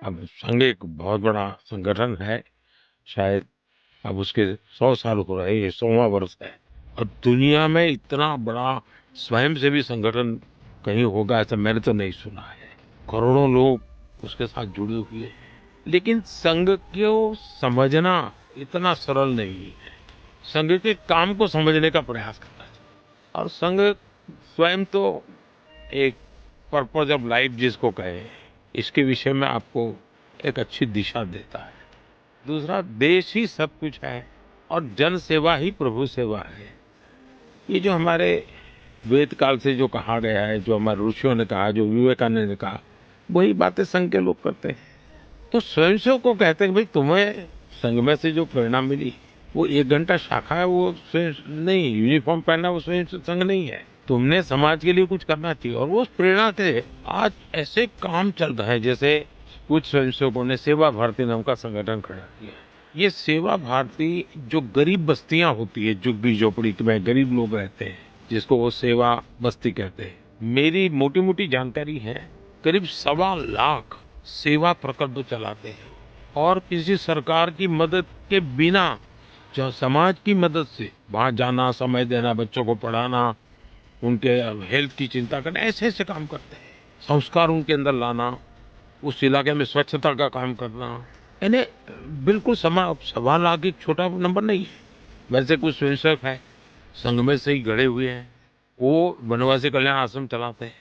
अब संघ एक बहुत बड़ा संगठन है। शायद अब उसके 100 साल हो रहे, ये 100वां वर्ष है। और दुनिया में इतना बड़ा स्वयंसेवी संगठन कहीं होगा ऐसा मैंने तो नहीं सुना है। करोड़ों लोग उसके साथ जुड़े हुए हैं। लेकिन संघ को समझना इतना सरल नहीं है। संघ के काम को समझने का प्रयास करना चाहिए। और संघ स्वयं तो एक पर्पज ऑफ लाइफ जिसको कहे, इसके विषय में आपको एक अच्छी दिशा देता है। दूसरा, देश ही सब कुछ है और जन सेवा ही प्रभु सेवा है। ये जो हमारे वेद काल से जो कहा गया है, जो हमारे ऋषियों ने कहा, जो विवेकानंद ने कहा, वही बातें संघ के लोग करते हैं। तो स्वयंसेवक को कहते हैं भाई तुम्हें संघ में से जो प्रेरणा मिली वो 1 घंटा शाखा है, वो स्वयं नहीं, यूनिफॉर्म पहनना वो स्वयं संघ नहीं है। तुमने समाज के लिए कुछ करना चाहिए। और वो प्रेरणा से आज ऐसे काम चल रहे हैं। जैसे कुछ स्वयंसेवकों ने सेवा भारती नाम का संगठन खड़ा किया। ये सेवा भारती जो गरीब बस्तियां होती है, झुग्गी झोपड़ी में गरीब लोग रहते हैं, जिसको वो सेवा बस्ती कहते हैं, मेरी मोटी मोटी जानकारी है करीब 1.25 लाख सेवा प्रकल्प चलाते हैं। और किसी सरकार की मदद के बिना जो समाज की मदद से वहां जाना, समय देना, बच्चों को पढ़ाना, उनके हेल्थ की चिंता करना, ऐसे ऐसे काम करते हैं। संस्कार उनके अंदर लाना, उस इलाके में स्वच्छता का काम करना, यानी बिल्कुल 1.25 लाख एक छोटा नंबर नहीं है। वैसे कुछ स्वयंसेवक है संघ में से ही गढ़े हुए हैं, वो वनवासी कल्याण आश्रम चलाते हैं।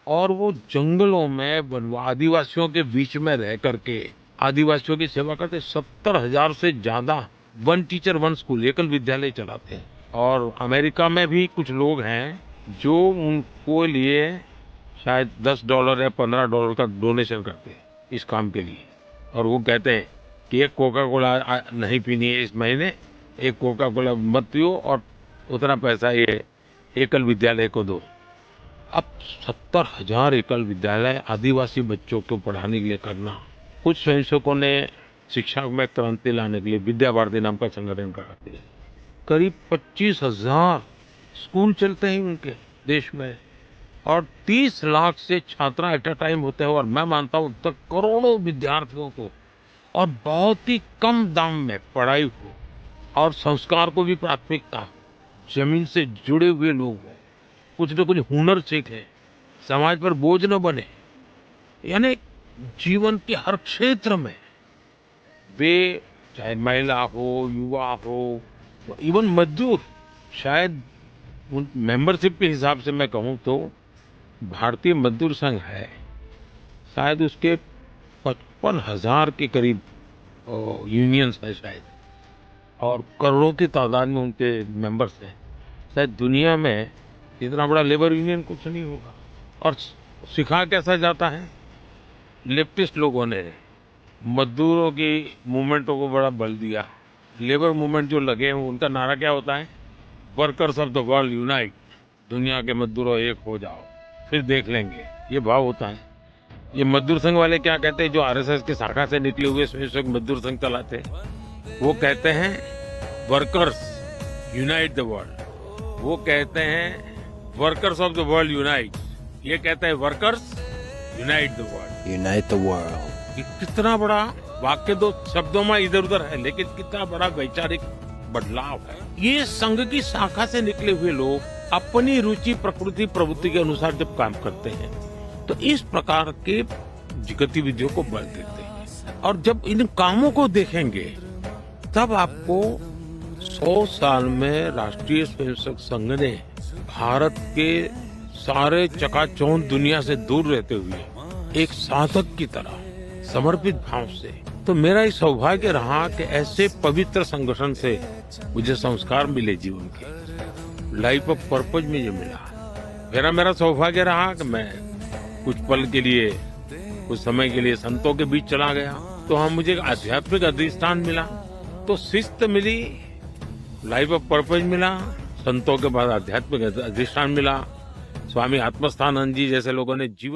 और वो जंगलों में आदिवासियों के बीच में रह करके आदिवासियों की सेवा करते। 70,000 से ज्यादा वन टीचर वन स्कूल एकल विद्यालय चलाते हैं। और अमेरिका में भी कुछ लोग हैं जो उनको लिए शायद $10 या $15 का डोनेशन करते हैं इस काम के लिए। और वो कहते हैं कि एक कोका कोला नहीं पीनी है इस महीने, एक कोका कोला मत पियो और उतना पैसा ये एकल विद्यालय को दो। अब 70,000 एकल विद्यालय आदिवासी बच्चों को पढ़ाने के लिए करना। कुछ स्वयंसेवकों ने शिक्षा में क्रांति लाने के लिए विद्या भारती नाम का संगठन करा दिया। करीब 25,000 स्कूल चलते हैं उनके देश में। और 30 लाख से छात्र एट अ टाइम होते हैं। और मैं मानता हूं तक करोड़ों विद्यार्थियों को और बहुत ही कम दाम में पढ़ाई हो और संस्कार को भी प्राथमिकता, जमीन से जुड़े हुए लोग हैं, कुछ न कुछ हुनर सीखे, समाज पर बोझ न बने। यानी जीवन के हर क्षेत्र में वे, चाहे महिला हो, युवा हो, इवन मजदूर, शायद उन मेंबरशिप के हिसाब से मैं कहूँ तो भारतीय मजदूर संघ है, शायद उसके 55,000 के करीब यूनियंस है शायद। और करोड़ों की तादाद में उनके मेंबर्स हैं। शायद दुनिया में इतना बड़ा लेबर यूनियन कुछ नहीं होगा। और सिखा कैसा जाता है, लेफ्टिस्ट लोगों ने मजदूरों की मूवमेंटों को बड़ा बल दिया। लेबर मूवमेंट जो लगे हैं उनका नारा क्या होता है, workers of the world unite, दुनिया के मजदूरों एक हो जाओ, फिर देख लेंगे, ये भाव होता है। ये मजदूर संघ वाले क्या कहते हैं, जो आरएसएस की शाखा से निकले हुए स्वयंसेवक मजदूर संघ चलाते हैं, वो कहते हैं वर्कर्स यूनाइट द वर्ल्ड। वो कहते हैं workers of the world unite, ये कहते हैं workers unite the world. Unite the world. ये कितना बड़ा वाक्य, दो शब्दों में इधर उधर है, लेकिन कितना बड़ा वैचारिक बदलाव है। ये संघ की शाखा से निकले हुए लोग अपनी रुचि, प्रकृति, प्रवृत्ति के अनुसार जब काम करते हैं तो इस प्रकार के गतिविधियों को बल देते हैं। और जब इन कामों को देखेंगे तब आपको 100 साल में राष्ट्रीय स्वयंसेवक संघ ने भारत के सारे चकाचौंध दुनिया से दूर रहते हुए एक साधक की तरह समर्पित भाव से, तो मेरा ही सौभाग्य रहा कि ऐसे पवित्र संगठन से मुझे संस्कार मिले जीवन के, लाइफ ऑफ पर्पज में जो मिला। मेरा सौभाग्य रहा कि मैं कुछ पल के लिए, कुछ समय के लिए संतों के बीच चला गया, तो हम मुझे आध्यात्मिक अधिष्ठान मिला, तो शिस्त मिली, लाइफ ऑफ पर्पज मिला, संतों के बाद आध्यात्मिक अधिष्ठान मिला। स्वामी आत्मस्थानंद जी जैसे लोगों ने जीवन